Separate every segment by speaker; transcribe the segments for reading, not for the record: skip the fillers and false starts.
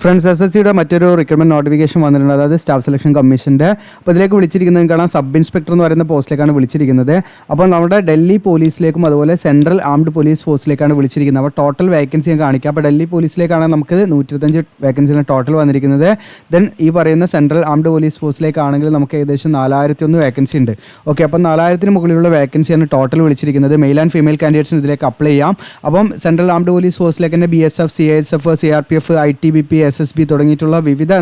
Speaker 1: Friends SSCയുടെ മറ്റൊരു recruitment notification വന്നിട്ടുണ്ട്. അതായത് സ്റ്റാഫ് സെലക്ഷൻ കമ്മീഷൻ്റെ. അപ്പോൾ ഇതിലേക്ക് വിളിച്ചിരിക്കുന്നത് കാണാം, സബ് ഇൻസ്പെക്ടർ എന്ന് പറയുന്ന പോസ്റ്റിലേക്കാണ് വിളിച്ചിരിക്കുന്നത്. അപ്പോൾ നമ്മുടെ ഡൽഹി പോലീസിലേക്കും അതുപോലെ സെൻട്രൽ ആംഡ് പോലീസ് ഫോഴ്സിലേക്കാണ് വിളിച്ചിരിക്കുന്നത്. അപ്പോൾ ടോട്ടൽ വേക്കൻസി ഞാൻ കാണിക്കാം. അപ്പോൾ ഡൽഹി പോലീസിലേക്കാണ് നമുക്ക് 125 വേക്കൻസിയാണ് ടോട്ടൽ വന്നിരിക്കുന്നത്. ദെൻ ഈ പറയുന്ന സെൻട്രൽ ആംഡ് പോലീസ് ഫോഴ്സിലേക്കാണെങ്കിൽ നമുക്ക് ഏകദേശം 4001 വേക്കൻസി ഉണ്ട്. ഓക്കെ, അപ്പം 4000 മുകളിലുള്ള വേക്കൻസിയാണ് ടോട്ടൽ വിളിച്ചിരിക്കുന്നത്. മെയിൽ ആൻഡ് ഫീമെയിൽ കാൻഡിഡേറ്റ്സിന് ഇതിലേക്ക് അപ്ലൈ ചെയ്യാം. അപ്പം സെൻട്രൽ ആംഡ് പോലീസ് ഫോഴ്സിലേക്ക് തന്നെ BSF, CISF, CRPF, ITBP, SSB തുടങ്ങിയിട്ടുള്ള വിവിധ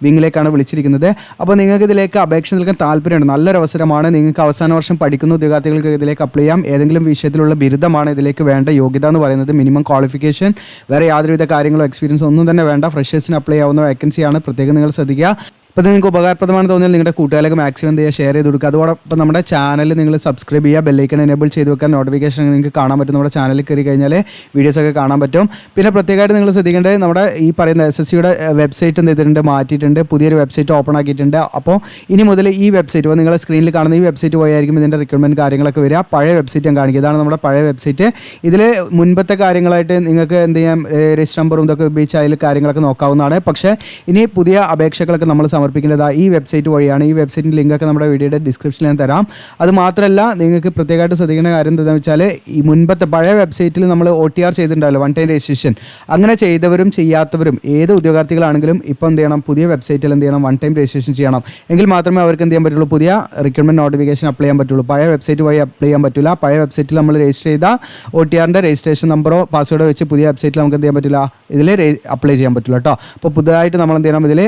Speaker 1: വിങ്ങിലേക്കാണ് വിളിച്ചിരിക്കുന്നത്. അപ്പോൾ നിങ്ങൾക്ക് ഇതിലേക്ക് അപേക്ഷ നൽകാൻ താല്പര്യമുണ്ട്, നല്ലൊരു അവസരമാണ്. നിങ്ങൾക്ക് അവസാന വർഷം പഠിക്കുന്ന ഉദ്യോഗാർത്ഥികൾക്ക് ഇതിലേക്ക് അപ്ലൈ ചെയ്യാം. ഏതെങ്കിലും വിഷയത്തിലുള്ള ബിരുദമാണ് ഇതിലേക്ക് വേണ്ട യോഗ്യത എന്ന് പറയുന്നത്. മിനിമം ക്വാളിഫിക്കേഷൻ, വേറെ യാതൊരുവിധ കാര്യങ്ങളോ എക്സ്പീരിയൻസ് ഒന്നും തന്നെ വേണ്ട. ഫ്രഷേഴ്സിന് അപ്ലൈ ആവുന്ന വേക്കൻസിയാണ്, പ്രത്യേകം നിങ്ങൾ ശ്രദ്ധിക്കുക. അപ്പോൾ നിങ്ങൾക്ക് ഉപകാരപ്രദമാണ് തോന്നിയാൽ നിങ്ങളുടെ കൂട്ടുകാർക്ക് മാക്സിമം എന്ത് ചെയ്യുക, ഷെയർ ചെയ്ത് കൊടുക്കുക. അതോടൊപ്പം നമ്മുടെ ചാനൽ നിങ്ങൾ സബ്സ്ക്രൈബ് ചെയ്യുക, ബെല്ലൈക്കൺ എനേബിൾ ചെയ്ത് വെക്കാൻ, നോട്ടിഫിക്കേഷൻ നിങ്ങൾക്ക് കാണാൻ പറ്റും. നമ്മുടെ ചാനലിൽ കയറി കഴിഞ്ഞാൽ വീഡിയോസൊക്കെ കാണാൻ പറ്റും. പിന്നെ പ്രത്യേകമായിട്ട് നിങ്ങൾ ശ്രദ്ധിക്കേണ്ടത്, നമ്മുടെ ഈ പറയുന്ന SSCയുടെ വെബ്സൈറ്റ് എന്ത് ചെയ്തിട്ടുണ്ട്, മാറ്റിയിട്ടുണ്ട്. പുതിയൊരു വെബ്സൈറ്റ് ഓപ്പൺ ആക്കിയിട്ടുണ്ട്. അപ്പോൾ ഇനി മുതൽ ഈ വെബ്സൈറ്റ്, അപ്പോൾ നിങ്ങളുടെ സ്ക്രീനിൽ കാണുന്ന ഈ വെബ്സൈറ്റ് വഴിയായിരിക്കും ഇതിൻ്റെ റിക്രൂട്ട്മെൻറ്റ് കാര്യങ്ങളൊക്കെ വരിക. പഴയ വെബ്സൈറ്റ് ഞാൻ കാണിക്കുക. ഇതാണ് നമ്മുടെ പഴയ വെബ്സൈറ്റ്. ഇതിൽ മുൻപത്തെ കാര്യങ്ങളായിട്ട് നിങ്ങൾക്ക് എന്ത് ചെയ്യാം, രജിസ്റ്റർ നമ്പറും ഇതൊക്കെ ഉപയോഗിച്ച് അതിൽ കാര്യങ്ങളൊക്കെ നോക്കാവുന്നതാണ്. പക്ഷേ ഇനി പുതിയ അപേക്ഷകളൊക്കെ നമ്മൾ സമർപ്പിക്കേണ്ടത് ഈ വെബ്സൈറ്റ് വഴിയാണ്. ഈ വെബ്സൈറ്റിൻ്റെ ലിങ്കൊക്കെ നമ്മുടെ വീഡിയോയുടെ ഡിസ്ക്രിപ്ഷനിൽ ഞാൻ തരാം. അത് മാത്രമല്ല, നിങ്ങൾക്ക് പ്രത്യേകമായിട്ട് ശ്രദ്ധിക്കേണ്ട കാര്യം എന്താണെന്ന് വെച്ചാൽ, ഈ മുൻപത്തെ പഴയ വെബ്സൈറ്റിൽ നമ്മൾ OTR ചെയ്തിട്ടുണ്ടല്ലോ, വൺ ടൈം രജിസ്ട്രേഷൻ. അങ്ങനെ ചെയ്തവരും ചെയ്യാത്തവരും ഏത് ഉദ്യോഗാർത്ഥികളാണെങ്കിലും ഇപ്പോൾ എന്ത് ചെയ്യണം, പുതിയ വെബ്സൈറ്റിൽ എന്ത് ചെയ്യണം, വൺ ടൈം രജിസ്ട്രേഷൻ ചെയ്യണം. എങ്കിൽ മാത്രമേ അവർക്ക് എന്ത് ചെയ്യാൻ പറ്റുള്ളൂ, പുതിയ റിക്രൂട്ട്മെന്റ് നോട്ടിഫിക്കേഷൻ അപ്ലൈ ചെയ്യാൻ പറ്റുള്ളൂ. പഴയ വെബ്സൈറ്റ് വഴി അപ്ലൈ ചെയ്യാൻ പറ്റില്ല. പഴയ വെബ്സൈറ്റിൽ നമ്മൾ രജിസ്റ്റർ ചെയ്ത OTRൻ്റെ രജിസ്ട്രേഷൻ നമ്പറോ പാസ്വേഡോ വെച്ച് പുതിയ വെബ്സൈറ്റിൽ നമുക്ക് എന്ത് ചെയ്യാൻ പറ്റില്ല, ഇതിൽ അപ്ലൈ ചെയ്യാൻ പറ്റില്ല കേട്ടോ. അപ്പോൾ പുതുതായിട്ട് നമ്മൾ എന്ത് ചെയ്യണം, ഇതിൽ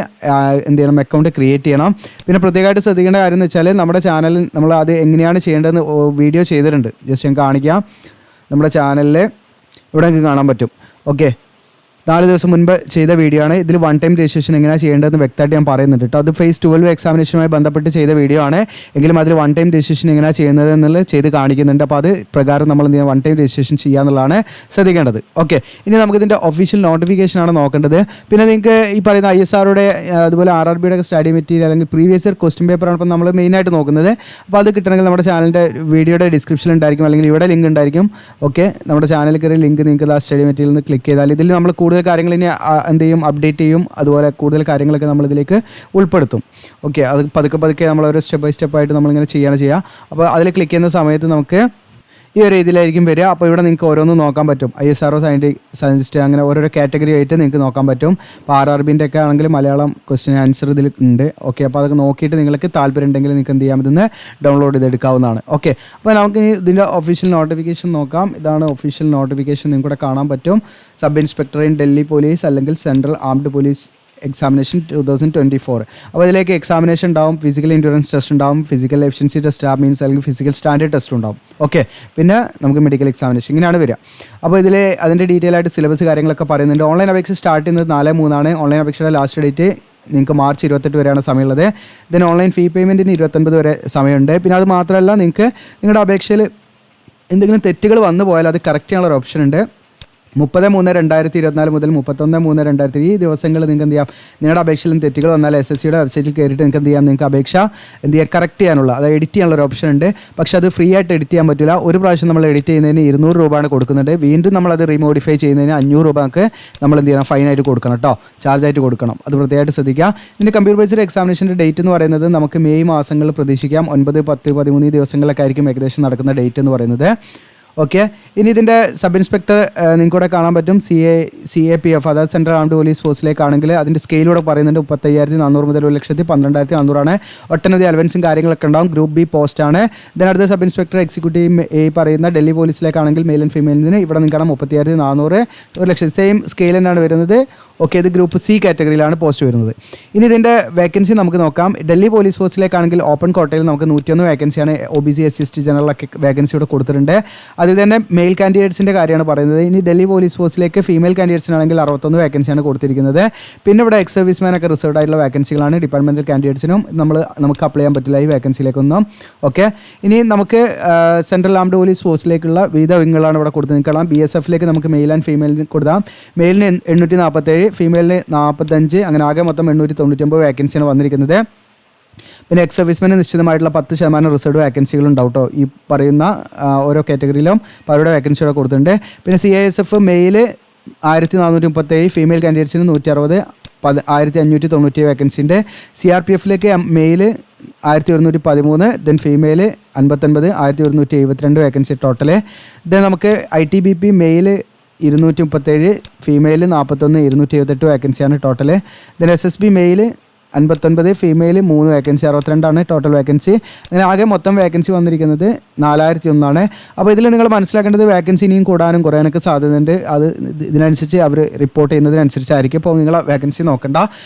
Speaker 1: എന്ത് ചെയ്യണം, അക്കൗണ്ട് ക്രിയേറ്റ് ചെയ്യണം. പിന്നെ പ്രത്യേകമായിട്ട് ശ്രദ്ധിക്കേണ്ട കാര്യം എന്ന് വെച്ചാൽ, നമ്മുടെ ചാനലിൽ നമ്മൾ അത് എങ്ങനെയാണ് ചെയ്യേണ്ടതെന്ന് വീഡിയോ ചെയ്തിട്ടുണ്ട്. ജസ്റ്റ് ഞാൻ കാണിക്കാം. നമ്മുടെ ചാനലിൽ ഇവിടെ നിങ്ങൾക്ക് കാണാൻ പറ്റും. ഓക്കെ, 4 ദിവസം മുൻപ് ചെയ്ത വീഡിയോ ആണ്. ഇതിൽ വൺ ടൈം രജിസ്ട്രേഷൻ എങ്ങനെയാണ് ചെയ്യേണ്ടതെന്ന് വ്യക്തമായിട്ട് ഞാൻ പറയുന്നുണ്ട് കേട്ടോ. അത് phase 12 എക്സാമിനേഷനുമായി ബന്ധപ്പെട്ട് ചെയ്ത വീഡിയോ ആണ്. എങ്കിലും അതിൽ വൺ ടൈം രജിസ്ട്രേഷൻ എങ്ങനെയാണ് ചെയ്യുന്നത് എന്നുള്ളത് ചെയ്ത് കാണിക്കുന്നുണ്ട്. അപ്പോൾ അത് പ്രകാരം നമ്മൾ എന്ത് ചെയ്യുക, വൺ ടൈം രജിസ്ട്രേഷൻ ചെയ്യുക എന്നുള്ളതാണ് ശ്രദ്ധിക്കേണ്ടത്. ഓക്കെ, ഇനി നമുക്കിതിൻ്റെ ഒഫീഷ്യൽ നോട്ടിഫിക്കേഷനാണ് നോക്കേണ്ടത്. പിന്നെ നിങ്ങൾക്ക് ഈ പറയുന്ന ISRയുടെ അതുപോലെ RRBയുടെ സ്റ്റഡി മെറ്റീരിയൽ അല്ലെങ്കിൽ പ്രീവിയസ് ഇയർ ക്വസ്റ്റ്യൻ പേപ്പറാണ് ഇപ്പോൾ നമ്മൾ മെയിനായിട്ട് നോക്കുന്നത്. അപ്പോൾ അത് കിട്ടണമെങ്കിൽ നമ്മുടെ ചാനലിൻ്റെ വീഡിയോയുടെ ഡിസ്ക്രിപ്ഷനിൽ ഉണ്ടായിരിക്കും, അല്ലെങ്കിൽ ഇവിടെ ലിങ്ക് ഉണ്ടായിരിക്കും. ഓക്കെ, നമ്മുടെ ചാനലിൽ കയറി ലിങ്ക് നിങ്ങൾക്ക് ആ സ്റ്റഡി മെറ്റീരിയൽ നിന്ന് ക്ലിക്ക് ചെയ്താൽ ഇതിൽ നമ്മൾ കൂടുതൽ കാര്യങ്ങൾ ഇനി എന്ത് ചെയ്യും, അപ്ഡേറ്റ് ചെയ്യും. അതുപോലെ കൂടുതൽ കാര്യങ്ങളൊക്കെ നമ്മൾ ഇതിലേക്ക് ഉൾപ്പെടുത്തും. ഓക്കെ, അത് പതുക്കെ നമ്മൾ ഓരോ സ്റ്റെപ്പ് ബൈ സ്റ്റെപ്പായിട്ട് നമ്മളിങ്ങനെ ചെയ്യുക. അപ്പോൾ അതിൽ ക്ലിക്ക് ചെയ്യുന്ന സമയത്ത് നമുക്ക് ഈ ഒരു രീതിയിലായിരിക്കും വരിക. അപ്പോൾ ഇവിടെ നിങ്ങൾക്ക് ഓരോന്നും നോക്കാൻ പറ്റും. ISRO സയൻറ്റിസ്റ്റ് അങ്ങനെ ഓരോരോ കാറ്റഗറി ആയിട്ട് നിങ്ങൾക്ക് നോക്കാൻ പറ്റും. ഇപ്പോൾ RRBൻ്റെ ഒക്കെ ആണെങ്കിൽ മലയാളം ക്വസ്റ്റ്യൻ ആൻസർ ഇതിൽ ഉണ്ട്. ഓക്കെ, അപ്പോൾ അതൊക്കെ നോക്കിയിട്ട് നിങ്ങൾക്ക് താല്പര്യം ഉണ്ടെങ്കിൽ നിങ്ങൾക്ക് എന്ത് ചെയ്യാം, ഇതിന്ന് ഡൗൺലോഡ് ചെയ്തെടുക്കാവുന്നതാണ്. ഓക്കെ, അപ്പോൾ നമുക്ക് ഇതിൻ്റെ ഒഫീഷ്യൽ നോട്ടിഫിക്കേഷൻ നോക്കാം. ഇതാണ് ഒഫീഷ്യൽ നോട്ടിഫിക്കേഷൻ, നിങ്ങൾക്ക് ഇവിടെ കാണാൻ പറ്റും. Sub inspector in Delhi police അല്ലെങ്കിൽ സെൻട്രൽ ആംഡ് പോലീസ് എക്സാമിനേഷൻ 2024. അപ്പോൾ ഇതിലേക്ക് എക്സാമിനേഷൻ ഉണ്ടാവും, ഫിസിക്കൽ എൻഡ്യൂറൻസ് ടെസ്റ്റ് ഉണ്ടാവും, ഫിസിക്കൽ എഫിഷ്യൻസി ടെസ്റ്റ് മീൻസ് അല്ലെങ്കിൽ ഫിസിക്കൽ സ്റ്റാൻഡേർഡ് ടെസ്റ്റ് ഉണ്ടാവും. ഓക്കെ, പിന്നെ നമുക്ക് മെഡിക്കൽ എക്സാമിനേഷൻ ഇങ്ങനെയാണ് വരിക. അപ്പോൾ ഇതിൽ അതിൻ്റെ ഡീറ്റെയിൽ ആയിട്ട് സിലബസ് കാര്യങ്ങളൊക്കെ പറയുന്നുണ്ട്. ഓൺലൈൻ അപേക്ഷ സ്റ്റാർട്ട് ചെയ്യുന്നത് 4/3 ഓൺലൈൻ അപേക്ഷയുടെ ലാസ്റ്റ് ഡേറ്റ് നിങ്ങൾക്ക് മാർച്ച് 28 വരെയാണ് സമയമുള്ളത്. ദെൻ ഓൺലൈൻ ഫീ പേയ്മെൻറ്റിന് 29 വരെ സമയമുണ്ട്. പിന്നെ അത് മാത്രമല്ല, നിങ്ങൾക്ക് നിങ്ങളുടെ അപേക്ഷയിൽ എന്തെങ്കിലും തെറ്റുകൾ വന്നു പോയാൽ അത് കറക്റ്റ് ചെയ്യാനുള്ള ഓപ്ഷൻ ഉണ്ട്. 30/3/2024 മുതൽ 31/3/2023 ഈ ദിവസങ്ങളിൽ നിങ്ങൾക്ക് എന്ത് ചെയ്യാം, നിങ്ങളുടെ അപേക്ഷയിൽ തെറ്റുകൾ വന്നാൽ SSCയുടെ വെബ്സൈറ്റിൽ കയറിയിട്ട് നിങ്ങൾക്ക് എന്ത് ചെയ്യാം, നിങ്ങൾക്ക് അപേക്ഷ എന്ത് ചെയ്യുക, കറക്റ്റ് ചെയ്യാനുള്ള, അത് എഡിറ്റ് ചെയ്യാനുള്ള ഒരു ഓപ്ഷൻ ഉണ്ട്. പക്ഷേ അത് ഫ്രീ ആയിട്ട് എഡിറ്റ് ചെയ്യാൻ പറ്റില്ല. ഒരു പ്രാവശ്യം നമ്മൾ എഡിറ്റ് ചെയ്യുന്നതിന് 200 രൂപയാണ് കൊടുക്കുന്നുണ്ട്. വീണ്ടും നമ്മളത് റീമോഡിഫൈ ചെയ്യുന്നതിന് 500 രൂപ നമുക്ക് നമ്മൾ എന്ത് ചെയ്യണം, ഫൈനായിട്ട് കൊടുക്കണം കേട്ടോ, ചാർജായിട്ട് കൊടുക്കണം. അത് പ്രത്യേകമായിട്ട് ശ്രദ്ധിക്കുക. ഇതിൻ്റെ കമ്പ്യൂട്ടർ ബേസ്ഡ് എക്സാമിനേഷൻ്റെ ഡേറ്റ് എന്ന് പറയുന്നത് നമുക്ക് മെയ് മാസങ്ങളിൽ പ്രതീക്ഷിക്കാം. 9, 10, 13 ദിവസങ്ങളിലൊക്കെ ആയിരിക്കും ഏകദേശം നടക്കുന്ന ഡേറ്റ് എന്ന് പറയുന്നത്. ഓക്കെ, ഇനി ഇതിൻ്റെ സബ് ഇൻസ്പെക്ടർ നിങ്ങൾക്കൂടെ കാണാൻ പറ്റും. CAPF അതായത് സെൻട്രൽ ആംഡ് പോലീസ് ഫോഴ്സിലേക്കാണെങ്കിൽ അതിൻ്റെ സ്കെയിലൂടെ പറയുന്നുണ്ട്. 35,400 മുതൽ 1,12,400 ആണ്. ഒട്ടനവധി അലവൻസും കാര്യങ്ങളൊക്കെ ഉണ്ടാവും. ഗ്രൂപ്പ് B പോസ്റ്റാണ്. ഇതിനടുത്ത് സബ് ഇൻസ്പെക്ടർ എക്സിക്യൂട്ടീവ് ഈ പറയുന്ന ഡൽഹി പോലീസിലേക്കാണെങ്കിൽ മെയിൽ ആൻഡ് ഫീമെയിൽസിന് ഇവിടെ നിങ്ങൾക്ക് കാണാം 35,400, 1,00,000 സെയിം സ്കെയിൽ തന്നെയാണ് വരുന്നത്. ഓക്കെ, ഇത് ഗ്രൂപ്പ് C കാറ്റഗറിയിലാണ് പോസ്റ്റ് വരുന്നത്. ഇനി ഇതിൻ്റെ വേക്കൻസി നമുക്ക് നോക്കാം. ഡൽഹി പോലീസ് ഫോഴ്സിലേക്കാണെങ്കിൽ ഓപ്പൺ കോട്ടയിൽ നമുക്ക് 101 വേക്കൻസിയാണ്. OBC SC ജനറലൊക്കെ വേക്കൻസി ഇവിടെ കൊടുത്തിട്ടുണ്ട്. അതിൽ തന്നെ മെയിൽ കാൻഡിഡേറ്റ്സിൻ്റെ കാര്യമാണ് പറയുന്നത്. ഇനി ഡൽഹി പോലീസ് ഫോഴ്സിലേക്ക് ഫീമെയിൽ കാൻഡിഡേറ്റ്സിനാണെങ്കിൽ 61 വേക്കൻസിയാണ് കൊടുത്തിരിക്കുന്നത്. പിന്നെ ഇവിടെ എക്സ് സർവീസ്മാനൊക്കെ റിസർവ്ഡ് ആയിട്ടുള്ള വേക്കൻസികളാണ്. ഡിപ്പാർട്ട്മെൻറ്റൽ കാൻഡിഡേറ്റ്സിനും നമുക്ക് അപ്ലൈ ചെയ്യാൻ പറ്റില്ല ഈ വേക്കൻസിയിലേക്കൊന്നും. ഓക്കെ, ഇനി നമുക്ക് സെൻട്രൽ ആംഡ് പോലീസ് ഫോഴ്സിലേക്കുള്ള വിവിധ വിങ്ങുകളാണ് ഇവിടെ കൊടുത്ത് നിൽക്കണം. BSFലേക്ക് നമുക്ക് മെയിൽ ആൻഡ് ഫീമെയിലിന് കൊടുക്കാം. മെയിലിന് 847, ഫീമെയിലിന് 45, അങ്ങനെ ആകെ മൊത്തം 899 വേക്കൻസിയാണ് വന്നിരിക്കുന്നത്. പിന്നെ എക്സ് സർവീസ്മെന് നിശ്ചിതമായിട്ടുള്ള 10% റിസർവ്ഡ് വേക്കൻസികളുണ്ടാവും കേട്ടോ. ഈ പറയുന്ന ഓരോ കാറ്റഗറിയിലും അവരുടെ വേക്കൻസിയുടെ കൊടുത്തിട്ടുണ്ട്. പിന്നെ CISF മെയിൽ 1437, ഫീമെയിൽ കാൻഡിഡേറ്റ്സിന് 160, 1597 വേക്കൻസിൻ്റെ. CRPF male 1113, then female 59, 1172 vacancy total. Then നമുക്ക് ITBP മെയിൽ 237, ഫീമെയിൽ 41, 278 വേക്കൻസിയാണ് total. Then SSB male 59, female 3 vacancy, 62 total vacancy. അങ്ങനെ ആകെ മൊത്തം വേക്കൻസി വന്നിരിക്കുന്നത് 4001. അപ്പോൾ ഇതിൽ നിങ്ങൾ മനസ്സിലാക്കേണ്ടത് വേക്കൻസി ഇനിയും കൂടാനും കുറയാനൊക്കെ സാധ്യതയുണ്ട്. അത് ഇതിനനുസരിച്ച് അവർ റിപ്പോർട്ട് ചെയ്യുന്നതിനനുസരിച്ചായിരിക്കും. അപ്പോൾ നിങ്ങൾ വേക്കൻസി നോക്കണ്ട,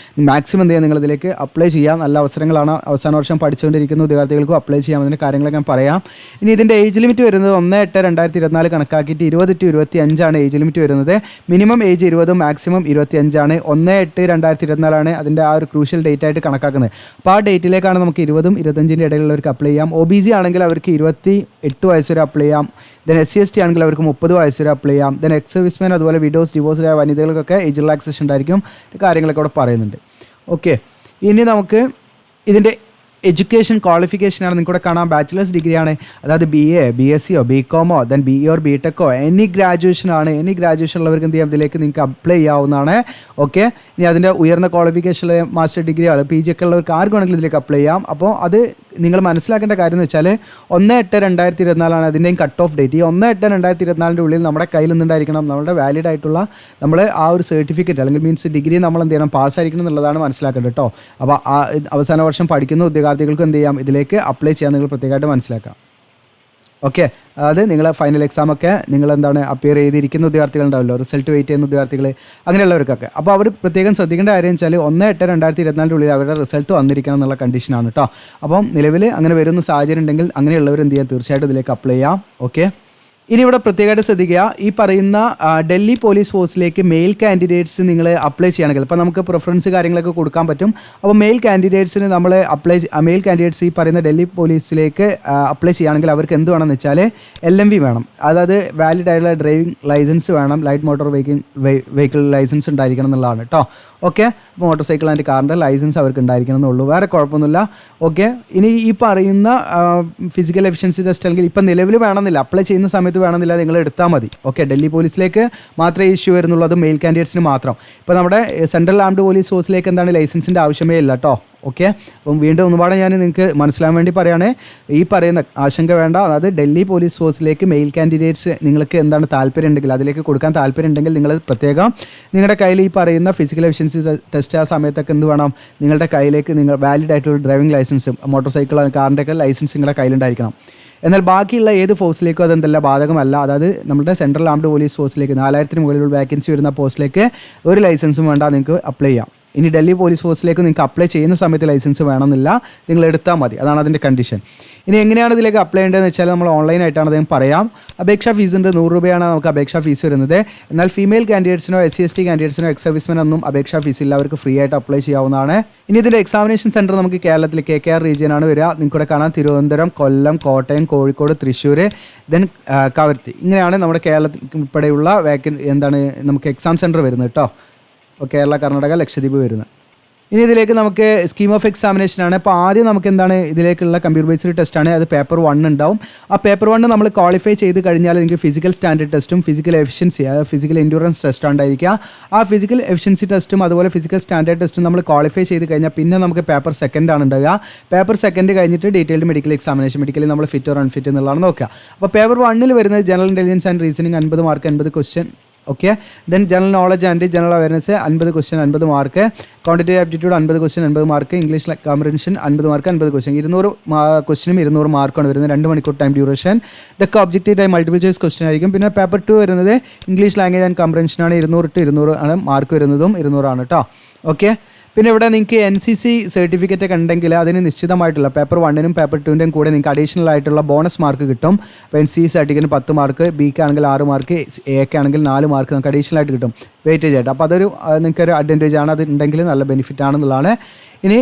Speaker 1: മാക്സിമം എന്ത് ചെയ്യുക, നിങ്ങളിതിലേക്ക് അപ്ലൈ ചെയ്യാം. നല്ല അവസരങ്ങളാണ്. അവസാന വർഷം പഠിച്ചുകൊണ്ടിരിക്കുന്ന ഉദ്യോഗാർത്ഥികൾക്കും അപ്ലൈ ചെയ്യാം. അതിൻ്റെ കാര്യങ്ങളൊക്കെ ഞാൻ പറയാം. ഇനി ഇതിൻ്റെ ഏജ് ലിമിറ്റ് വരുന്നത് 1/8/2024 കണക്കാക്കിയിട്ട് 20 to 25 ഏജ് ലിമിറ്റ് വരുന്നത്. Minimum age 20, maximum 25. 1/8/2024 അതിൻ്റെ ആ ഒരു ക്രൂഷ്യൽ ഡേറ്റ് ആയിട്ട് കണക്കാക്കുന്നത്. അപ്പോൾ ആ ഡേറ്റിലേക്കാണ് നമുക്ക് 20 25 ഇടയിലുള്ളവർക്ക് അപ്ലൈ ചെയ്യാം. OBC ആണെങ്കിൽ അവർക്ക് 28 വയസ്സ് വരെ അപ്ലൈ ചെയ്യാം. ദെൻ SC/ST ആണെങ്കിൽ അവർക്ക് 30 വയസ്സ് വരെ അപ്ലൈ ചെയ്യാം. ദെൻ എക്സ് സർവീസ്മാൻ അതുപോലെ വിഡോസ് ഡിവോഴ്സ്ഡ് ആയ വനിതകൾക്കൊക്കെ ഏജ് റിലാക്സേഷൻ ഉണ്ടായിരിക്കും. കാര്യങ്ങളൊക്കെ അവിടെ പറയുന്നുണ്ട്. ഓക്കെ, ഇനി നമുക്ക് ഇതിൻ്റെ എഡ്യൂക്കേഷൻ ക്വാളിഫിക്കേഷനാണ് നിങ്ങൾക്ക് ഇവിടെ കാണാം. ബാച്ചിലേഴ്സ് ഡിഗ്രിയാണ്, അതായത് BA, BSCയോ BCOMോ ദെൻ BE ഓർ BTechോ എനി ഗ്രാജുവേഷനാണ്. എനി ഗ്രാജുവേഷൻ ഉള്ളവർക്ക് എന്ത് ചെയ്യാം, ഇതിലേക്ക് നിങ്ങൾക്ക് അപ്ലൈ ചെയ്യാവുന്നതാണ്. ഓക്കെ, ഇനി അതിൻ്റെ ഉയർന്ന ക്വാളിഫിക്കേഷനിൽ മാസ്റ്റർ ഡിഗ്രിയോ PG ഒക്കെ ഉള്ളവർക്ക് ആർക്ക് വേണമെങ്കിലും ഇതിലേക്ക് അപ്ലൈ ചെയ്യാം. അപ്പോൾ അത് നിങ്ങൾ മനസ്സിലാക്കേണ്ട കാര്യം എന്ന് വെച്ചാൽ 1/8/2024 അതിൻ്റെയും കട്ട് ഓഫ് ഡേറ്റ്. ഈ 1/8/2024 ഉള്ളിൽ നമ്മുടെ കയ്യിൽ നിന്നുണ്ടായിരിക്കണം നമ്മുടെ വാലിഡ് ആയിട്ടുള്ള നമ്മൾ ആ ഒരു സർട്ടിഫിക്കറ്റ് അല്ലെങ്കിൽ മീൻസ് ഡിഗ്രി നമ്മൾ എന്ത് ചെയ്യണം, പാസ്സായിരിക്കണം എന്നുള്ളതാണ് മനസ്സിലാക്കേണ്ടത് കേട്ടോ. അപ്പോൾ ആ അവസാന വർഷം പഠിക്കുന്ന ഉദ്യോഗാർത്ഥികൾക്ക് എന്ത് ചെയ്യാം, ഇതിലേക്ക് അപ്ലൈ ചെയ്യാൻ നിങ്ങൾ പ്രത്യേകമായിട്ട് മനസ്സിലാക്കാം. ഓക്കെ, അതായത് നിങ്ങൾ ഫൈനൽ എക്സാമൊക്കെ നിങ്ങൾ എന്താണ് അപ്പിയർ ചെയ്തിരിക്കുന്ന ഉദ്യോഗാർത്ഥികളുണ്ടാവല്ലോ, റിസൾട്ട് വെയിറ്റ് ചെയ്യുന്ന ഉദ്യോഗാർത്ഥികൾ, അങ്ങനെയുള്ളവർക്കൊക്കെ. അപ്പോൾ അവർ പ്രത്യേകം ശ്രദ്ധിക്കേണ്ട കാര്യം വെച്ചാൽ 1/8/2024 ഉള്ളിൽ അവരുടെ റിസൾട്ട് വന്നിരിക്കണം എന്നുള്ള കണ്ടീഷനാണ് കേട്ടോ. അപ്പം നിലവിൽ അങ്ങനെ വരുന്ന സാഹചര്യം ഉണ്ടെങ്കിൽ അങ്ങനെയുള്ളവർ എന്ത് ചെയ്യാം, തീർച്ചയായിട്ടും ഇതിലേക്ക് അപ്ലൈ ചെയ്യാം. ഓക്കെ, ഇനി ഇവിടെ പ്രത്യേകമായിട്ട് ശ്രദ്ധിക്കുക, ഈ പറയുന്ന ഡൽഹി പോലീസ് ഫോഴ്സിലേക്ക് മെയിൽ കാൻഡിഡേറ്റ്സ് നിങ്ങൾ അപ്ലൈ ചെയ്യണമെങ്കിൽ ഇപ്പോൾ നമുക്ക് പ്രിഫറൻസ് കാര്യങ്ങളൊക്കെ കൊടുക്കാൻ പറ്റും. അപ്പോൾ മെയിൽ കാൻഡിഡേറ്റ്സിന് നമ്മൾ മെയിൽ കാൻഡിഡേറ്റ്സ് ഈ പറയുന്ന ഡൽഹി പോലീസിലേക്ക് അപ്ലൈ ചെയ്യുകയാണെങ്കിൽ അവർക്ക് എന്ത് വേണമെന്ന് വെച്ചാൽ LMV വേണം. അതായത് വാലിഡ് ആയിട്ടുള്ള ഡ്രൈവിംഗ് ലൈസൻസ് വേണം, ലൈറ്റ് മോട്ടോർ വെഹിക്കിൾ ലൈസൻസ് ഉണ്ടായിരിക്കണം എന്നുള്ളതാണ് കേട്ടോ. ഓക്കെ, അപ്പോൾ മോട്ടോർ സൈക്കിൾ ആൻഡ് കാറിൻ്റെ ലൈസൻസ് അവർക്ക് ഉണ്ടായിരിക്കണം എന്നുള്ളൂ, വേറെ കുഴപ്പമൊന്നുമില്ല. ഓക്കെ, ഇനി ഈ പറയുന്ന ഫിസിക്കൽ എഫിഷ്യൻസി ടെസ്റ്റ് അല്ലെങ്കിൽ ഇപ്പം നിലവിൽ വേണമെന്നില്ല, അപ്ലൈ ചെയ്യുന്ന സമയത്ത് വേണമെന്നില്ല, നിങ്ങൾ എടുത്താൽ മതി. ഓക്കെ, ഡൽഹി പോലീസിലേക്ക് മാത്രമേ ഇഷ്യൂ വരുന്നുള്ളൂ, മെയിൽ കാൻഡിഡേറ്റ്സിന് മാത്രം. ഇപ്പോൾ നമ്മുടെ സെൻട്രൽ ആംഡ് പോലീസ് ഫോഴ്സിലേക്ക് എന്താണ് ലൈസൻസിൻ്റെ ആവശ്യമേ ഇല്ല കേട്ടോ. ഓക്കെ, അപ്പം വീണ്ടും ഒന്നുപാടെ ഞാൻ നിങ്ങൾക്ക് മനസ്സിലാൻ വേണ്ടി പറയുകയാണ്, ഈ പറയുന്ന ആശങ്ക വേണ്ട. അതായത് ഡൽഹി പോലീസ് ഫോഴ്സിലേക്ക് മെയിൽ കാൻഡിഡേറ്റ്സ് നിങ്ങൾക്ക് എന്താണ് താല്പര്യം ഉണ്ടെങ്കിൽ, അതിലേക്ക് കൊടുക്കാൻ താല്പര്യം ഉണ്ടെങ്കിൽ നിങ്ങൾ പ്രത്യേകം നിങ്ങളുടെ കയ്യിൽ ഈ പറയുന്ന ഫിസിക്കൽ എഫിഷ്യൻസി ടെസ്റ്റ് ആ സമയത്തൊക്കെ എന്ത് വേണം, നിങ്ങളുടെ കയ്യിലേക്ക് നിങ്ങൾ വാലിഡ് ആയിട്ടുള്ള ഡ്രൈവിംഗ് ലൈസൻസും മോട്ടോർ സൈക്കിൾ കാറിൻ്റെ ഒക്കെ ലൈസൻസ് നിങ്ങളുടെ കയ്യിലുണ്ടായിരിക്കണം. എന്നാൽ ബാക്കിയുള്ള ഏത് ഫോഴ്സിലേക്കും അതെന്തല്ല ബാധകമല്ല. അതായത് നമ്മുടെ സെൻട്രൽ ആംഡ് പോലീസ് ഫോഴ്സിലേക്ക് 4000 മുകളിലുള്ള വേക്കൻസി വരുന്ന പോസ്റ്റിലേക്ക് ഒരു ലൈസൻസും വേണ്ട, നിങ്ങൾക്ക് അപ്ലൈ ചെയ്യാം. ഇനി ഡൽഹി പോലീസ് ഫോഴ്സിലേക്ക് നിങ്ങൾക്ക് അപ്ലൈ ചെയ്യുന്ന സമയത്ത് ലൈസൻസ് വേണമെന്നില്ല, നിങ്ങൾ എടുത്താൽ മതി, അതാണ് അതിൻ്റെ കണ്ടീഷൻ. ഇനി എങ്ങനെയാണ് ഇതിലേക്ക് അപ്ലൈ ചെയ്യേണ്ടതെന്ന് വെച്ചാൽ നമ്മൾ ഓൺലൈനായിട്ടാണ് അദ്ദേഹം പറയാം. അപേക്ഷാ ഫീസ് ഉണ്ട്, 100 രൂപയാണ് നമുക്ക് അപേക്ഷാ ഫീസ് വരുന്നത്. എന്നാൽ ഫീമെയിൽ കാൻഡിഡേറ്റ്സിനോ SC/ST കാൻഡിഡേറ്റ്സിനോ എക്സ് സർവീസ്മെനൊന്നും അപേക്ഷാ ഫീസ് ഇല്ല, അവർക്ക് ഫ്രീ ആയിട്ട് അപ്ലൈ ചെയ്യാവുന്നതാണ്. ഇനി ഇതിൻ്റെ എക്സാമിനേഷൻ സെൻറ്റർ നമുക്ക് കേരളത്തിൽ KKR റീജിയനാണ് വരിക. നിങ്ങൾക്കിവിടെ കാണാം തിരുവനന്തപുരം, കൊല്ലം, കോട്ടയം, കോഴിക്കോട്, തൃശ്ശൂർ, ദെൻ കവരത്തി. ഇങ്ങനെയാണ് നമ്മുടെ കേരളത്തിൽ ഉൾപ്പെടെയുള്ള നമുക്ക് എക്സാം സെൻറ്റർ വരുന്നത് കേട്ടോ. കേരള, കർണാടക, ലക്ഷദ്വീപ് വരുന്നത്. ഇനി ഇതിലേക്ക് നമുക്ക് സ്കീം ഓഫ് എക്സാമിനേഷനാണ്. അപ്പോൾ ആദ്യം നമുക്ക് എന്താണ് ഇതിലേക്കുള്ള കമ്പ്യൂട്ടർ ബേസ്ഡ് ടെസ്റ്റാണ്, അത് പേപ്പർ 1 ഉണ്ടാവും. ആ പേപ്പർ 1 നമ്മൾ ക്വാളിഫൈ ചെയ്ത് കഴിഞ്ഞാൽ നിങ്ങൾക്ക് ഫിസിക്കൽ സ്റ്റാൻഡേർഡ് ടെസ്റ്റും physical efficiency physical endurance test ഉണ്ടായിരിക്കുക. ആ ഫിസിക്കൽ എഫിഷ്യൻസി ടെസ്റ്റും അതുപോലെ ഫിസിക്കൽ സ്റ്റാൻഡേർഡ് ടെസ്റ്റും നമ്മൾ ക്വാളിഫൈ ചെയ്ത് കഴിഞ്ഞാൽ പിന്നെ നമുക്ക് പേപ്പർ 2 ആണ് ഉണ്ടാവുക. പേപ്പർ 2 കഴിഞ്ഞിട്ട് ഡീറ്റെയിൽഡ് മെഡിക്കൽ എക്സാമിനേഷൻ, മെഡിക്കലി നമ്മൾ ഫിറ്റ് ഓർ അൺഫിറ്റ് എന്നുള്ളതാണ് നോക്കുക. അപ്പോൾ പേപ്പർ 1 വരുന്നത് general intelligence and reasoning 50 mark 50 question. Okay, then general knowledge and general awareness 50 question 50 mark, quantitative aptitude 50 question 50 mark, English comprehension 50 mark 50 question, 200 ക്വസ്റ്റ്യനും 200 മാർക്കാണ് വരുന്നത്. 2 മണിക്കൂർ time duration. ഇതൊക്കെ objective time multiple choice question ആയിരിക്കും. പിന്നെ paper 2 വരുന്നത് English language and കോംപ്രിഹെൻഷനാണ്, 200 to 200 ആണ് മാർക്ക് വരുന്നതും 200 ആണ് കേട്ടോ. ഓക്കെ, പിന്നെ ഇവിടെ നിങ്ങൾക്ക് NCC സർട്ടിഫിക്കറ്റ് ഒക്കെ ഉണ്ടെങ്കിൽ അതിന് നിശ്ചിതമായിട്ടുള്ള പേപ്പർ 1 പേപ്പർ 2 കൂടെ നിങ്ങൾക്ക് അഡീഷണൽ ആയിട്ടുള്ള ബോണസ് മാർക്ക് കിട്ടും. അപ്പോൾ NCC സർട്ടിഫിക്കറ്റിന് 10 മാർക്ക്, ബിക്ക് ആണെങ്കിൽ 6 മാർക്ക്, എക്ക് ആണെങ്കിൽ 4 മാർക്ക് നമുക്ക് അഡീഷണൽ ആയിട്ട് കിട്ടും വെയിറ്റേജ് ആയിട്ട്. അപ്പോൾ അതൊരു നിങ്ങൾക്കൊരു അഡ്വാൻറ്റേജ് ആണ്, അത് ഉണ്ടെങ്കിൽ നല്ല ബെനിഫിറ്റ് ആണെന്നുള്ളതാണ്. ഇനി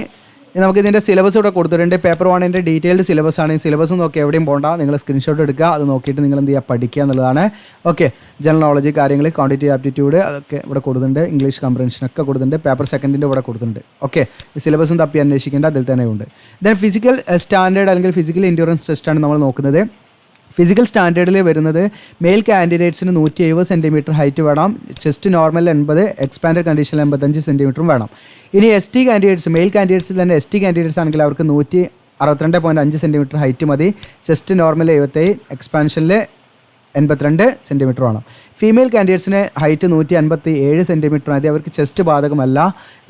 Speaker 1: നമുക്ക് ഇതിൻ്റെ സിലബസ് ഇവിടെ കൊടുത്തിട്ടുണ്ട്. പേപ്പർ 1 ഡീറ്റെയിൽഡ് സിലബസ് ആണ്. ഈ സിലബസ് നോക്കി എവിടെയും പോകണ്ട, നിങ്ങൾ സ്ക്രീൻഷോട്ട് എടുക്കുക, അത് നോക്കിയിട്ട് നിങ്ങൾ എന്ത് ചെയ്യുക, പഠിക്കുക എന്നുള്ളതാണ്. ഓക്കെ, ജനറൽ നോളജ് കാര്യങ്ങൾ, ക്വാണ്ടിറ്റേറ്റീവ് ആപ്റ്റിറ്റ്യൂഡ് അതൊക്കെ ഇവിടെ കൊടുത്തിട്ടുണ്ട്, ഇംഗ്ലീഷ് കോംപ്രിഹെൻഷനൊക്കെ കൊടുത്തിട്ടുണ്ട്, പേപ്പർ 2 ഇവിടെ കൊടുത്തിട്ടുണ്ട്. ഓക്കെ, ഈ സിലബസും തപ്പി അന്വേഷിക്കേണ്ട, അതിൽ തന്നെ ഉണ്ട്. ദെൻ ഫിസിക്കൽ സ്റ്റാൻഡേർഡ് അല്ലെങ്കിൽ ഫിസിക്കൽ എൻഡ്യൂറൻസ് ടെസ്റ്റാണ് നമ്മൾ നോക്കുന്നത്. ഫിസിക്കൽ സ്റ്റാൻഡേർഡിൽ വരുന്നത് മെയിൽ കാൻഡിഡേറ്റ്സിന് 170 സെൻറ്റിമീറ്റർ ഹൈറ്റ് വേണം, ചെസ്റ്റ് നോർമൽ 80, എക്സ്പാൻഡഡ് കണ്ടീഷനിൽ 85 സെൻറ്റിമീറ്ററും വേണം. ഇനി എസ് ടി കാൻഡിഡേറ്റ്സ്, മെയിൽ കാൻഡിഡേറ്റ്സിൽ തന്നെ എസ് ടി കാൻഡിഡേറ്റ്സ് ആണെങ്കിൽ അവർക്ക് 162.5 സെൻറ്റിമീറ്റർ ഹൈറ്റ് മതി, ചെസ്റ്റ് നോർമൽ 77, എക്സ്പാൻഷനിൽ 82 സെൻറ്റിമീറ്റർ വേണം. ഫീമെയിൽ കാൻഡിഡേറ്റ്സിന് ഹൈറ്റ് 157 സെൻറ്റിമീറ്റർ മതി, അവർക്ക് ചെസ്റ്റ് ബാധകമല്ല.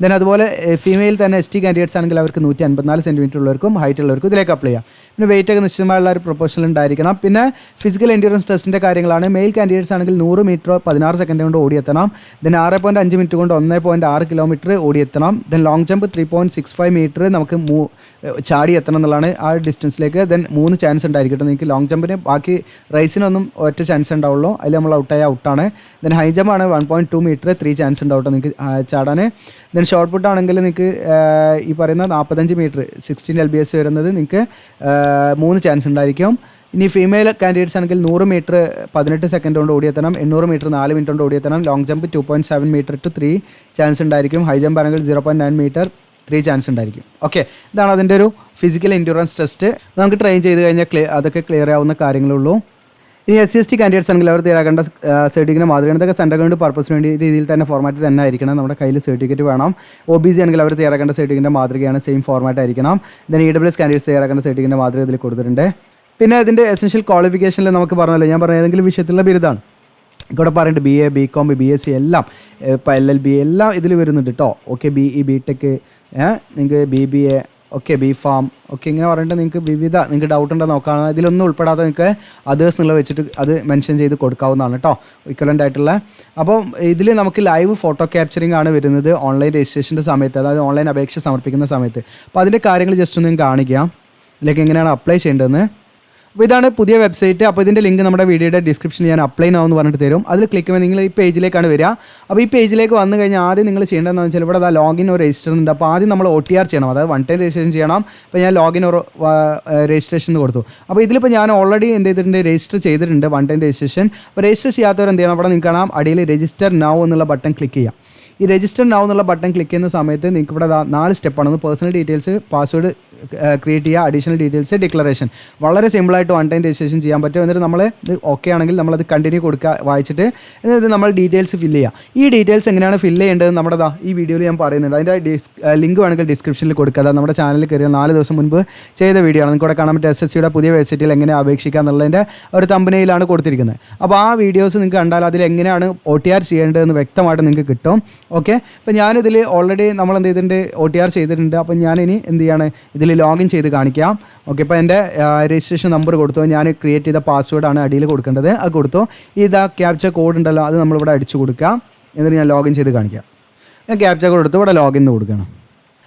Speaker 1: ദെൻ അതുപോലെ ഫീമെയിൽ തന്നെ എസ് ടി കാൻഡിഡേറ്റ്സ് ആണെങ്കിൽ അവർക്ക് 154 സെൻറ്റിമീറ്റർ ഉള്ളവർക്കും ഹൈറ്റ് ഉള്ളവർക്കും ഇതിലേക്ക് അപ്ലൈ ചെയ്യാം. പിന്നെ വെയിറ്റ് ഒക്കെ നിശ്ചയമായുള്ള ഒരു പ്രൊപ്പോർഷനിൽ ഉണ്ടായിരിക്കണം. പിന്നെ ഫിസിക്കൽ എൻഡ്യൂറൻസ് ടെസ്റ്റിൻ്റെ കാര്യങ്ങളാണ്. മെയിൽ കാൻഡിഡേറ്റ്സ് ആണെങ്കിൽ 100 മീറ്റർ 16 സെക്കൻഡ് കൊണ്ട് ഓടിയെത്തണം. ദെൻ 6.5 മിനിറ്റ് കൊണ്ട് 1.6 കിലോമീറ്റർ ഓടിയെത്തണം. ദെൻ ലോങ് ജമ്പ് 3.65 മീറ്റർ നമുക്ക് ചാടി എത്തണം എന്നുള്ളതാണ് ആ ഡിസ്റ്റൻസിലേക്ക്. ദെൻ 3 ചാൻസ് ഉണ്ടായിരിക്കട്ടെ നിങ്ങൾക്ക് ലോങ് ജമ്പിന്. ബാക്കി റേസിനൊന്നും ഒറ്റ ചാൻസ് ഉണ്ടാവുള്ളൂ, അതിൽ നമ്മൾ ഔട്ടായ ഔട്ടാണ്. ദെൻ ഹൈ ജമ്പ് ആണ് 1.2 മീറ്റർ 3 ചാൻസ് ഉണ്ടാവും നിങ്ങൾക്ക് ചാടാൻ. ദെൻ ഷോർട്ട് പുട്ട് ആണെങ്കിൽ നിങ്ങൾക്ക് ഈ പറയുന്ന 45 മീറ്റർ 16 LBS വരുന്നത് നിങ്ങൾക്ക് 3 ചാൻസ് ഉണ്ടായിരിക്കും. ഇനി ഫീമെയിൽ കാൻഡിഡേറ്റ്സ് ആണെങ്കിൽ 100 മീറ്റർ 18 സെക്കൻഡ് കൊണ്ട് ഓടിയെത്തണം, 800 മീറ്റർ 4 മിനിറ്റ് കൊണ്ട് ഓടിയെത്തണം. Long jump 2.7 metre to 3 chance ഉണ്ടായിരിക്കും. ഹൈ ജമ്പ് ആണെങ്കിൽ 0.9 മീറ്റർ 3 ചാൻസ് ഉണ്ടായിരിക്കും. ഓക്കെ, ഇതാണ് അതിൻ്റെ ഒരു ഫിസിക്കൽ എൻഡ്യൂറൻസ് ടെസ്റ്റ്. നമുക്ക് ട്രെയിൻ ചെയ്ത് കഴിഞ്ഞാൽ അതൊക്കെ ക്ലിയർ ആവുന്ന കാര്യങ്ങളുള്ളൂ. ഇനി SC/ST കാൻഡിഡേറ്റ്സ് ആണെങ്കിൽ അവർ തയ്യാറാക്കേണ്ട സർട്ടിഫിക്കറ്റ് മാതൃകയാണ്. ഇതൊക്കെ സെൻട്രൽ ഗവൺമെൻറ് പർപ്പസിന് വേണ്ടി രീതിയിൽ തന്നെ ഫോർമാറ്റ് തന്നെ ആയിരിക്കണം. നമ്മുടെ കയ്യിൽ സർട്ടിഫിക്കറ്റ് വേണം. OBC ആണെങ്കിൽ അവർ തയ്യാറാക്കേണ്ട സർട്ടിഫിക്കറ്റിൻ്റെ മാതൃകയാണ്, സെയിം ഫോർമാറ്റ് ആയിരിക്കണം. ദെൻ EWS കാൻഡിഡേറ്റ്സ് തയ്യാറാക്കേണ്ട സർട്ടിഫിക്കറ്റിൻ്റെ മാതൃക ഇതിൽ കൊടുത്തിട്ടുണ്ട്. പിന്നെ അതിൻ്റെ എസെൻഷ്യൽ ക്വാളിഫിക്കേഷനിൽ നമുക്ക് പറഞ്ഞല്ലോ, ഞാൻ പറഞ്ഞ ഏതെങ്കിലും വിഷയത്തിലുള്ള ബിരുദമാണ് ഇവിടെ പറയുന്നുണ്ട്. BA, BCom, BSc എല്ലാം, ഇപ്പോൾ LLB എല്ലാം ഇതിൽ വരുന്നുണ്ട് കേട്ടോ. ഓക്കെ, BE, BTech, നിങ്ങൾക്ക് BBA, ഓക്കെ, BPharm, ഓക്കെ, ഇങ്ങനെ പറഞ്ഞിട്ട് നിങ്ങൾക്ക് നിങ്ങൾക്ക് ഡൗട്ട് ഉണ്ടോ നോക്കാം. ഇതിലൊന്നും ഉൾപ്പെടാതെ നിങ്ങൾക്ക് അതേഴ്സ് എന്നുള്ള വെച്ചിട്ട് അത് മെൻഷൻ ചെയ്ത് കൊടുക്കാവുന്നതാണ് കേട്ടോ, ഇക്വലൻ്റ് ആയിട്ടുള്ള. അപ്പോൾ ഇതിൽ നമുക്ക് ലൈവ് ഫോട്ടോ ക്യാപ്ചറിങ് ആണ് വരുന്നത് ഓൺലൈൻ രജിസ്ട്രേഷൻ്റെ സമയത്ത്, അതായത് ഓൺലൈൻ അപേക്ഷ സമർപ്പിക്കുന്ന സമയത്ത്. അപ്പോൾ അതിൻ്റെ കാര്യങ്ങൾ ജസ്റ്റ് ഒന്ന് കാണിക്കാം, ഇതിലേക്ക് എങ്ങനെയാണ് അപ്ലൈ ചെയ്യേണ്ടതെന്ന്. അപ്പോൾ ഇതാണ് പുതിയ വെബ്സൈറ്റ്. അപ്പോൾ ഇതിൻ്റെ ലിങ്ക് നമ്മുടെ വീഡിയോയുടെ ഡിസ്ക്രിപ്ഷനിൽ ഞാൻ അപ്ലൈ നൗ എന്ന് പറഞ്ഞിട്ട് തരും. അതിൽ ക്ലിക്ക് ചെയ്യുമ്പോൾ നിങ്ങൾ ഈ പേജിലേക്കാണ് വരിക. അപ്പോൾ ഈ പേജിലേക്ക് വന്നു കഴിഞ്ഞാൽ ആദ്യം നിങ്ങൾ ചെയ്യേണ്ടതെന്ന് വെച്ചാൽ ഇവിടെ ലോഗിൻ ഒരു രജിസ്റ്റർ ഉണ്ട്. അപ്പോൾ ആദ്യം നമ്മൾ OTR ചെയ്യണം, അതായത് 1 ടൈം രജിസ്ട്രേഷൻ ചെയ്യണം. അപ്പോൾ ഞാൻ ലോഗിൻ ഒരു രജിസ്ട്രേഷൻ കൊടുത്തു. അപ്പോൾ ഇതിലിപ്പോൾ ഞാൻ ഓൾറെഡി എന്ത് ചെയ്തിട്ടുണ്ട്, രജിസ്റ്റർ ചെയ്തിട്ടുണ്ട് 1 ടൈം രജിസ്ട്രേഷൻ. അപ്പോൾ രജിസ്റ്റർ ചെയ്യാത്തവർ എന്ത് ചെയ്യണം, അവിടെ നിങ്ങൾക്ക് കാണാം അടിയിൽ രജിസ്റ്റർ നൗ എന്നുള്ള ബട്ടൺ ക്ലിക്ക് ചെയ്യാം. ഈ രജിസ്റ്റർ നൗ എന്നുള്ള ബട്ടൺ ക്ലിക്ക് ചെയ്യുന്ന സമയത്ത് നിങ്ങൾക്ക് ഇവിടെ 4 സ്റ്റെപ്പാണ്. പേഴ്സണൽ ഡീറ്റെയിൽസ്, പാസ്വേഡ് ക്രിയേറ്റ് ചെയ്യുക, അഡീഷണൽ ഡീറ്റെയിൽസ്, ഡിക്ലറേഷൻ. വളരെ സിമ്പിളായിട്ട് 1 ടൈം രജിസ്ട്രേഷൻ ചെയ്യാൻ പറ്റും. എന്നിട്ട് നമ്മൾ ഇത് ഓക്കെ ആണെങ്കിൽ നമ്മളത് കണ്ടിന്യൂ കൊടുക്കുക, വായിച്ചിട്ട് എന്നിട്ട് നമ്മൾ ഡീറ്റെയിൽസ് ഫില്ല് ചെയ്യുക. ഈ ഡീറ്റെയിൽസ് എങ്ങനെയാണ് ഫില്ല് ചെയ്യേണ്ടത് നമ്മുടെ ഈ വീഡിയോയിൽ ഞാൻ പറയുന്നുണ്ട്. അതിൻ്റെ ലിങ്ക് വേണമെങ്കിൽ ഡിസ്ക്രിപ്ഷനിൽ കൊടുക്കുക. അതായത് നമ്മുടെ ചാനലിൽ കയറിയ 4 ദിവസം മുൻപ് ചെയ്ത വീഡിയോ ആണ്. നിങ്ങൾക്ക് ഇവിടെ കാണാൻ പറ്റും SSCയുടെ പുതിയ വെബ്സൈറ്റിൽ എങ്ങനെ അപേക്ഷിക്കുക എന്നുള്ളതിൻ്റെ ഒരു തമ്പനയിലാണ് കൊടുത്തിരിക്കുന്നത്. അപ്പോൾ ആ വീഡിയോസ് നിങ്ങൾക്ക് കണ്ടാൽ അതിൽ എങ്ങനെയാണ് OTR ചെയ്യേണ്ടതെന്ന് വ്യക്തമായിട്ട് നിങ്ങൾക്ക് കിട്ടും. ഓക്കെ, അപ്പോൾ ഞാനിതിൽ ഓൾറെഡി നമ്മൾ എന്ത് ചെയ്തിട്ടുണ്ട്, OTR ചെയ്തിട്ടുണ്ട്. അപ്പോൾ ഞാനിനി എന്ത് ചെയ്യാണ്, ഇതിൽ ലോഗിൻ ചെയ്ത് കാണിക്കാം. ഓക്കെ, ഇപ്പോൾ എൻ്റെ രജിസ്ട്രേഷൻ നമ്പർ കൊടുത്തു, ഞാൻ ക്രിയേറ്റ് ചെയ്ത പാസ്വേഡാണ് അടിയിൽ കൊടുക്കേണ്ടത്, അത് കൊടുത്തു. ഇതാ ക്യാപ്ചർ കോഡ് ഉണ്ടല്ലോ, അത് നമ്മളിവിടെ അടിച്ചു കൊടുക്കാം. എന്നിട്ട് ഞാൻ ലോഗിൻ ചെയ്ത് കാണിക്കാം. ഞാൻ ക്യാപ്ചർ കോഡ് കൊടുത്തു, ഇവിടെ ലോഗിൻ കൊടുക്കണം.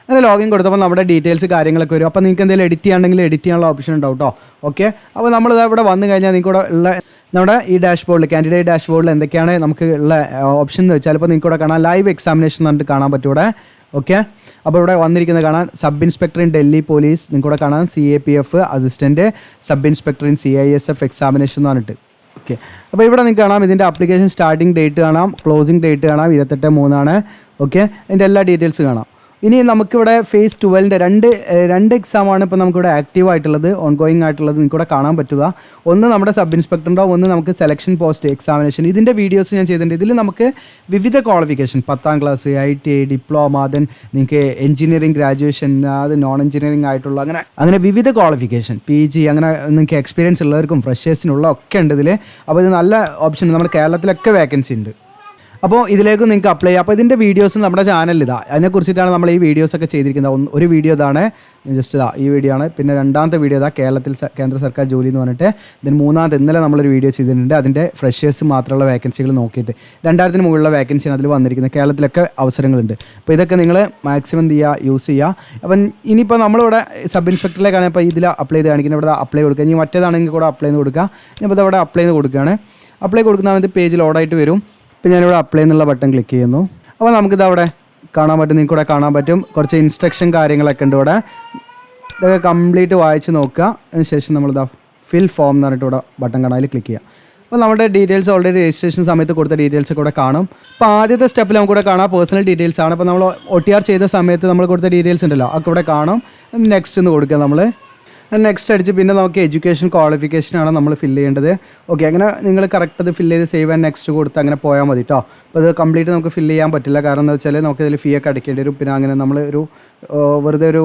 Speaker 1: അങ്ങനെ ലോഗിൻ കൊടുത്തപ്പോൾ നമ്മുടെ ഡീറ്റെയിൽസ് കാര്യങ്ങളൊക്കെ വരും. അപ്പോൾ നിങ്ങൾക്ക് എന്തെങ്കിലും എഡിറ്റ് ചെയ്യാണ്ടെങ്കിൽ എഡിറ്റ് ചെയ്യാനുള്ള ഓപ്ഷൻ ഉണ്ടാവും കേട്ടോ. ഓക്കെ, അപ്പോൾ നമ്മളിത് ഇവിടെ വന്നു കഴിഞ്ഞാൽ നിങ്ങൾക്ക് ഇവിടെ ഉള്ള നമ്മുടെ ഈ ഡാഷ്ബോർഡിൽ, കാൻഡിഡേറ്റ് ഡാഷ്ബോർഡിൽ എന്തൊക്കെയാണ് നമുക്ക് ഉള്ള ഓപ്ഷൻ എന്ന് വെച്ചാൽ, ഇപ്പോൾ നിങ്ങൾക്ക് ഇവിടെ കാണാം ലൈവ് എക്സാമിനേഷൻ എന്ന് പറഞ്ഞിട്ട് കാണാൻ പറ്റും ഇവിടെ. ഓക്കെ, അപ്പോൾ ഇവിടെ വന്നിരിക്കുന്നത് കാണാൻ sub inspector in Delhi police, നിങ്ങൾക്ക് ഇവിടെ കാണാം CAPF assistant sub inspector in CISF examination എന്ന് പറഞ്ഞിട്ട്. ഓക്കെ, അപ്പോൾ ഇവിടെ നിങ്ങൾക്ക് കാണാം ഇതിൻ്റെ ആപ്ലിക്കേഷൻ സ്റ്റാർട്ടിംഗ് ഡേറ്റ് കാണാം, ക്ലോസിംഗ് ഡേറ്റ് കാണാം, 28/3. ഓക്കെ, ഇതിൻ്റെ എല്ലാ ഡീറ്റെയിൽസ് കാണാം. ഇനി നമുക്കിവിടെ ഫേസ് 12ൻ്റെ രണ്ട് എക്സാമാണ് ഇപ്പോൾ നമുക്കിവിടെ ആക്റ്റീവ് ആയിട്ടുള്ളത്, ഓൺ ഗോയിങ് ആയിട്ടുള്ളത് നിങ്ങൾക്കിവിടെ കാണാൻ പറ്റുക. ഒന്ന് നമ്മുടെ സബ് ഇൻസ്പെക്ടറിൻ്റെ, ഒന്ന് നമുക്ക് സെലക്ഷൻ പോസ്റ്റ് എക്സാമിനേഷൻ. ഇതിൻ്റെ വീഡിയോസ് ഞാൻ ചെയ്തിട്ടുണ്ട്. ഇതിൽ നമുക്ക് വിവിധ qualification 10ാം class, ITI, diploma, then നിങ്ങൾക്ക് എഞ്ചിനീയറിംഗ് ഗ്രാജുവേഷൻ, അത് നോൺ എഞ്ചിനീയറിംഗ് ആയിട്ടുള്ള അങ്ങനെ വിവിധ ക്വാളിഫിക്കേഷൻ, PG, അങ്ങനെ നിങ്ങൾക്ക് എക്സ്പീരിയൻസ് ഉള്ളവർക്കും ഫ്രഷേഴ്സിനുള്ള ഒക്കെ ഉണ്ട് ഇതിൽ. അപ്പോൾ ഇത് നല്ല ഓപ്ഷൻ, നമ്മുടെ കേരളത്തിലൊക്കെ വേക്കൻസി ഉണ്ട്. അപ്പോൾ ഇതിലേക്ക് നിങ്ങൾക്ക് അപ്ലൈ ചെയ്യാം. അപ്പോൾ ഇതിൻ്റെ വീഡിയോസ് നമ്മുടെ ചാനലിൽ ഇതാ, അതിനെക്കുറിച്ചിട്ടാണ് നമ്മൾ ഈ വീഡിയോസൊക്കെ ചെയ്തിരിക്കുന്നത്. ഒരു വീഡിയോ ഇതാണ്, ജസ്റ്റ് ഇതാ ഈ വീഡിയോ ആണ്. പിന്നെ രണ്ടാമത്തെ വീഡിയോ ഇതാ കേരളത്തിൽ കേന്ദ്ര സർക്കാർ ജോലി എന്ന് പറഞ്ഞിട്ട്. ഇതിന് മൂന്നാമത്തെ ഇന്നലെ നമ്മളൊരു വീഡിയോ ചെയ്തിട്ടുണ്ട്, അതിൻ്റെ ഫ്രഷേഴ്സ് മാത്രമുള്ള വേക്കൻസികൾ നോക്കിയിട്ട് 2000 മുകളിലുള്ള വേക്കൻസിയാണ് അതിൽ വന്നിരിക്കുന്നത്. കേരളത്തിലൊക്കെ അവസരങ്ങളുണ്ട്. അപ്പോൾ ഇതൊക്കെ നിങ്ങൾ മാക്സിമം യൂസ് ചെയ്യുക. അപ്പം ഇനിയിപ്പോൾ നമ്മളിവിടെ സബ് ഇൻസ്പെക്ടറിലേക്കാണ് ഇപ്പോൾ ഇതിൽ അപ്ലൈ ചെയ്ത് കാണിക്കുന്നത്. ഇവിടെ അപ്ലൈ കൊടുക്കുക. ഇനി മറ്റേതാണെങ്കിൽ കൂടെ അപ്ലൈ ചെയ്ത് കൊടുക്കുക. ഇപ്പോൾ ഇവിടെ അപ്ലൈ ചെയ്ത് കൊടുക്കുകയാണ്. അപ്ലൈ കൊടുക്കുന്ന പേജ് ലോഡായിട്ട് വരും. ഇപ്പോൾ ഞാനിവിടെ അപ്ലൈ എന്നുള്ള ബട്ടൺ ക്ലിക്ക് ചെയ്യുന്നു. അപ്പോൾ നമുക്കിത് അവിടെ കാണാൻ പറ്റും, നിങ്ങൾക്ക് ഇവിടെ കാണാൻ പറ്റും. കുറച്ച് ഇൻസ്ട്രക്ഷൻ കാര്യങ്ങളൊക്കെ ഉണ്ട് ഇവിടെ. ഇതൊക്കെ കംപ്ലീറ്റ് വായിച്ച് നോക്കുക. അതിനുശേഷം നമ്മളിതാ ഫിൽ ഫോം എന്ന് പറഞ്ഞിട്ട് ഇവിടെ ബട്ടൺ കാണാൻ, അതിൽ ക്ലിക്ക് ചെയ്യുക. അപ്പോൾ നമ്മുടെ ഡീറ്റെയിൽസ് ഓൾറെഡി രജിസ്ട്രേഷൻ സമയത്ത് കൊടുത്ത ഡീറ്റെയിൽസ് ഒക്കെ ഇവിടെ കാണും. അപ്പോൾ ആദ്യത്തെ സ്റ്റെപ്പിൽ നമുക്കിവിടെ കാണാം പേഴ്സണൽ ഡീറ്റെയിൽസ് ആണ്. അപ്പോൾ നമ്മൾ OTR ചെയ്ത സമയത്ത് നമ്മൾ കൊടുത്ത ഡീറ്റെയിൽസ് ഉണ്ടല്ലോ, അതൊക്കെ ഇവിടെ കാണും. നെക്സ്റ്റ് എന്ന് കൊടുക്കുക നമ്മൾ. നെക്സ്റ്റ് അടിച്ച് പിന്നെ നമുക്ക് എഡ്യൂക്കേഷൻ ക്വാളിഫിക്കേഷനാണ് നമ്മൾ ഫില്ല് ചെയ്യേണ്ടത്. ഓക്കെ, അങ്ങനെ നിങ്ങൾ കറക്റ്റ് അത് ഫില്ല് ചെയ്ത് സേവ് ആൻഡ് നെക്സ്റ്റ് കൊടുത്ത് അങ്ങനെ പോയാൽ മതി കേട്ടോ. അപ്പോൾ അത് കംപ്ലീറ്റ് നമുക്ക് ഫില്ല് ചെയ്യാൻ പറ്റില്ല, കാരണം എന്താ വെച്ചാൽ നമുക്ക് ഇതിൽ ഫീ ഒക്കെ അടയ്ക്കേണ്ടി വരും. പിന്നെ അങ്ങനെ നമ്മൾ ഒരു വെറുതെ ഒരു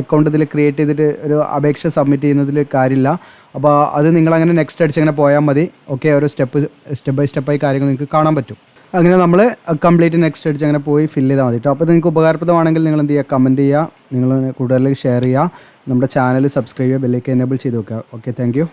Speaker 1: അക്കൗണ്ട് ഇതിൽ ക്രിയേറ്റ് ചെയ്തിട്ട് ഒരു അപേക്ഷ സബ്മിറ്റ് ചെയ്യുന്നതിൽ കാര്യമില്ല. അപ്പോൾ അത് നിങ്ങളങ്ങനെ നെക്സ്റ്റ് അടിച്ച് അങ്ങനെ പോയാൽ മതി. ഓക്കെ, ഓരോ സ്റ്റെപ്പ് ബൈ സ്റ്റെപ്പായി കാര്യങ്ങൾ നിങ്ങൾക്ക് കാണാൻ പറ്റും. അങ്ങനെ നമ്മൾ കംപ്ലീറ്റ് നെക്സ്റ്റ് അടിച്ച് അങ്ങനെ പോയി ഫില്ല് ചെയ്താൽ മതി കേട്ടോ. അപ്പോൾ നിങ്ങൾക്ക് ഉപകാരപ്രദമാണെങ്കിൽ നിങ്ങൾ എന്ത് ചെയ്യുക, കമൻറ്റ് ചെയ്യുക, നിങ്ങൾ കൂടുതൽ ഷെയർ ചെയ്യുക, നമ്മുടെ ചാനൽ സബ്സ്ക്രൈബ് ചെയ്യുക, ബെല്ലൈക്കൻ എനേബിൾ ചെയ്ത് വെക്കുക. Okay, thank you.